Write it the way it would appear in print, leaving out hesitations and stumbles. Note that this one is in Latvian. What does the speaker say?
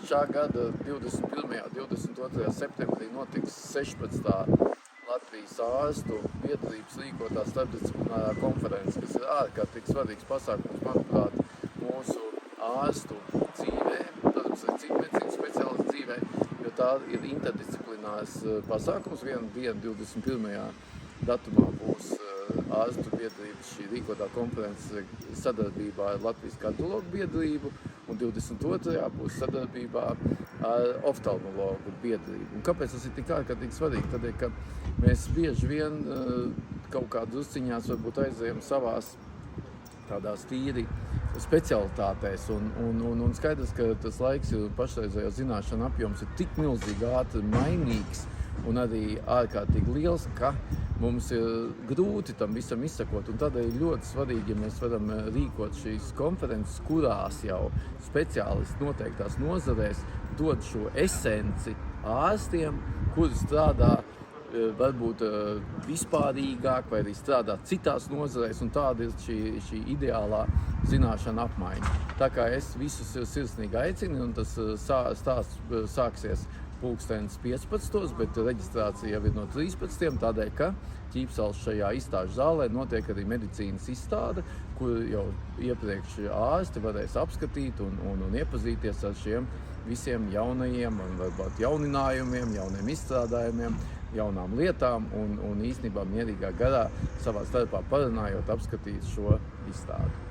šā gada 21. un 22. septembrī notiks 16. Latvijas ārstu biedrības rīkotā starpdisciplinārā konference, kas ir ārkārtīgi svarīgs pasākums, manuprāt, mūsu ārstu dzīvē, protams, arī citu medicīnas speciālistu dzīvē, jo tā ir interdisciplinārs pasākums. Vienu dienu 21. datumā būs ārstu biedrības šī rīkotā konference sadarbībā ar Latvijas kardiologu biedrību, un 22. būs sadarbībā ar oftalmologu biedrību. Un kāpēc tas ir tik ārkārtīgi svarīgi? Tādēļ, ka mēs bieži vien kaut kā drusciņās varbūt aizējam savās tādās tīri specialitātēs, un skaidrs, ka tas laiks ir pašreizējo zināšanu apjoms ir tik milzīgi ātri mainīgs un arī ārkārtīgi liels, ka mums ir grūti tam visam izsakot, un tādēļ ļoti svarīgi, ja mēs varam rīkot šīs konferences, kurās jau speciālisti noteiktās nozarēs dod šo esenci ārstiem, kuri strādā varbūt vispārīgāk vai arī strādā citās nozarēs, un tāda ir šī ideālā zināšana apmaiņa. Tā kā es visus sirsnīgi aicinu, un tas stāsts sāksies 15. bet reģistrācija jau ir no 13. tādēļ, ka Ķīpsalas šajā izstāžu zālē notiek arī medicīnas izstāde, kur jau iepriekš ārsti varēs apskatīt un iepazīties ar šiem visiem jaunajiem un varbūt jauninājumiem, jauniem izstrādājumiem, jaunām lietām un īstenībā mierīgā garā savā starpā parunājot apskatīt šo izstādi.